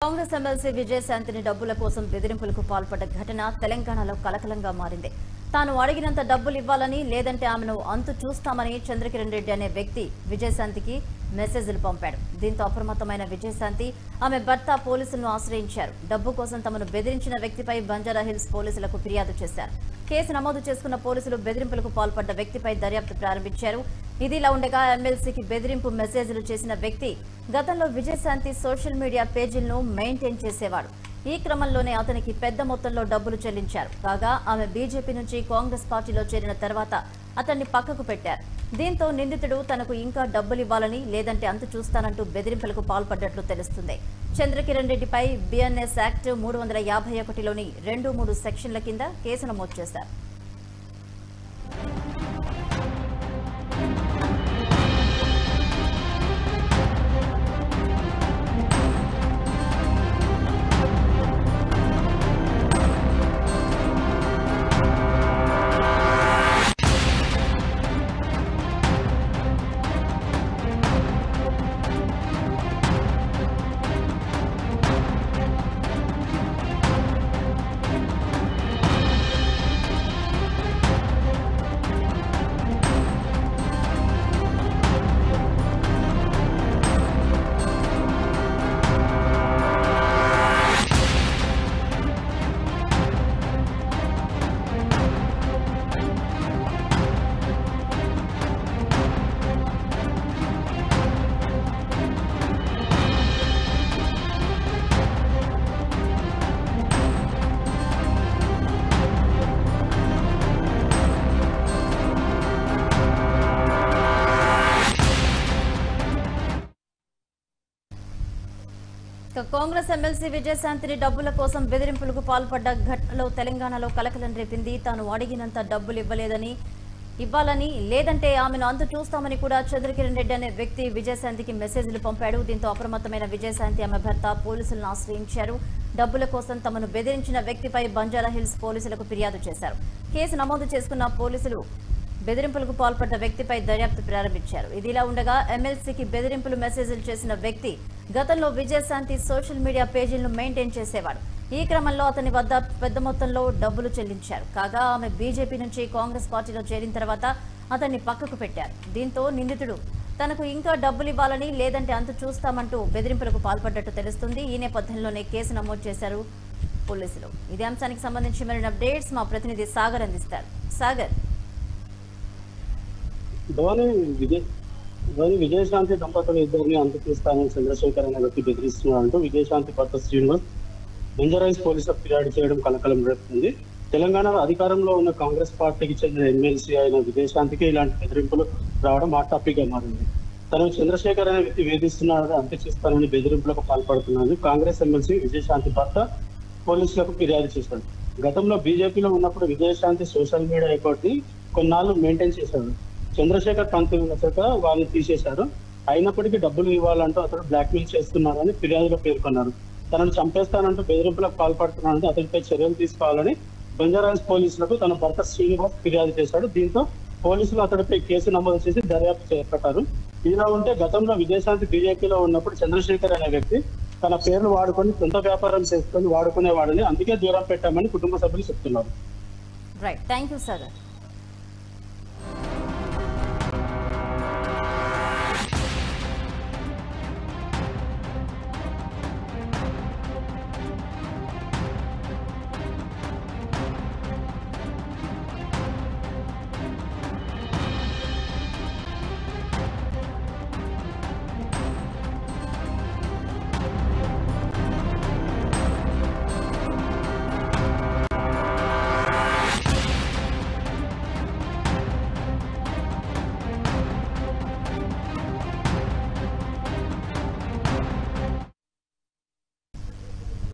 Congress MLC విజయశాంతిని డబ్బుల కోసం బెదిరింపులకు పాల్పడ్డ ఘటన తెలంగాణలో కలకలంగా మారింది. తాను అడిగినంత డబ్బులు ఇవ్వాలని, లేదంటే ఆమెను అంతు చూస్తామని చంద్రకిరణ్ రెడ్డి అనే వ్యక్తి విజయశాంతికి మెసేజ్లు పంపాడు. దీంతో అప్రమత్తమైన విజయశాంతి ఆమె భర్త పోలీసులను ఆశ్రయించారు. డబ్బు కోసం తమను బెదిరించిన వ్యక్తిపై బంజారాహిల్స్ పోలీసులకు ఫిర్యాదు చేశారు. కేసు నమోదు చేసుకున్న పోలీసులు బెదిరింపులకు పాల్పడ్డ వ్యక్తిపై దర్యాప్తు ప్రారంభించారు. ఇదిలా ఉండగా ఎమ్మెల్సీకి బెదిరింపు మెసేజ్లు చేసిన వ్యక్తి గతంలో విజయశాంతి సోషల్ మీడియా పేజీలను మెయింటైన్ చేసేవాడు. ఈ క్రమంలోనే అతనికి పెద్ద మొత్తంలో డబ్బులు చెల్లించారు. కాగా ఆమె బీజేపీ నుంచి కాంగ్రెస్ పార్టీలో చేరిన తర్వాత అతన్ని పక్కకు పెట్టారు. దీంతో నిందితుడు తనకు ఇంకా డబ్బులు ఇవ్వాలని, లేదంటే అంతు చూస్తానంటూ బెదిరింపులకు పాల్పడ్డట్లు తెలుస్తుంది. చంద్రకిరణ్ రెడ్డిపై బిఎన్ఎస్ యాక్ట్ 351లోని 2-3 సెక్షన్ల కింద కేసు నమోదు చేశారు. కాంగ్రెస్ ఎమ్మెల్సీ విజయశాంతిని డబ్బుల కోసం బెదిరింపులకు పాల్పడ్డ ఘటనలో తెలంగాణలో కలకలం రేపింది. తాను అడిగినంత డబ్బులు ఇవ్వాలని, లేదంటే ఆమెను అంతు చూస్తామని కూడా చంద్రకిరణ్ రెడ్డి అనే వ్యక్తి విజయశాంతికి మెసేజ్లు పంపాడు. దీంతో అప్రమత్తమైన విజయశాంతి ఆమె భర్త పోలీసులను ఆశ్రయించారు. డబ్బుల కోసం తమను బెదిరించిన వ్యక్తిపై బంజారాహిల్స్ పోలీసులకు ఫిర్యాదు చేశారు. కేసు నమోదు చేసుకున్న పోలీసులు బెదిరింపులకు పాల్పడ్డ వ్యక్తిపై దర్యాప్తు ప్రారంభించారు. ఇదిలా ఉండగా ఎమ్మెల్సీకి బెదిరింపులు మెసేజ్లు చేసిన వ్యక్తి గతంలో విజయశాంతి సోషల్ మీడియా పేజీలను మెయింటైన్ చేసేవాడు. ఈ క్రమంలో అతని వద్ద పెద్ద మొత్తంలో డబ్బులు చెల్లించారు. కాగా ఆమె బీజేపీ నుంచి కాంగ్రెస్ పార్టీలో చేరిన తర్వాత అతన్ని పక్కకు పెట్టారు. దీంతో నిందితుడు తనకు ఇంకా డబ్బులు ఇవ్వాలని, లేదంటే అంతు చూస్తామంటూ బెదిరింపులకు పాల్పడ్డట్టు తెలుస్తుంది. ఈ నేపథ్యంలోనే కేసు నమోదు చేశారు పోలీసులు. ఇదే అంశానికి సంబంధించి మరిన్ని అప్డేట్స్ మా ప్రతినిధి సాగర్ అందిస్తారు. సాగర్, విజయశాంతి దంపతులు ఇద్దరిని అంతు చూస్తానని చంద్రశేఖర్ అనే వ్యక్తి బెదిరిస్తున్నారంటూ విజయశాంతి భర్త శ్రీనివాస్ బంజారాహిల్స్ పోలీసులకు ఫిర్యాదు చేయడం కలకలం రేపుతుంది. తెలంగాణలో అధికారంలో ఉన్న కాంగ్రెస్ పార్టీకి చెందిన ఎమ్మెల్సీ అయిన విజయశాంతికి ఇలాంటి బెదిరింపులు రావడం హాట్ టాపిక్ గా మారింది. తను చంద్రశేఖర్ అనే వ్యక్తి వేధిస్తున్నారని అంతు చూస్తానని బెదిరింపులకు పాల్పడుతున్నారని కాంగ్రెస్ ఎమ్మెల్సీ విజయశాంతి భర్త పోలీసులకు ఫిర్యాదు చేశాడు. గతంలో బీజేపీలో ఉన్నప్పుడు విజయశాంతి సోషల్ మీడియా అకౌంట్ ని కొన్నాళ్ళు మెయింటైన్ చేశాడు. చంద్రశేఖర్ పంతులు వచ్చాక వాళ్ళని తీసేశారు. అయినప్పటికీ డబ్బులు ఇవ్వాలంటూ అతడు బ్లాక్మెయిల్ చేస్తున్నారని ఫిర్యాదులో పేర్కొన్నారు. తనను చంపేస్తానంటూ బెదిరింపులకు పాల్పడుతున్నారంటూ అతడిపై చర్యలు తీసుకోవాలని బంజారాహిల్స్ పోలీసులకు తన భర్త శ్రీనివాస్ ఫిర్యాదు చేశాడు. దీంతో పోలీసులు అతడిపై కేసు నమోదు చేసి దర్యాప్తు చేపట్టారు. ఇలా ఉంటే గతంలో విజయశాంతి బీజేపీలో ఉన్నప్పుడు చంద్రశేఖర్ అనే వ్యక్తి తన పేర్లు వాడుకొని సొంత వ్యాపారం చేసుకొని వాడుకునేవాడని, అందుకే దూరం పెట్టామని కుటుంబ సభ్యులు చెప్తున్నారు. Right, thank you sir.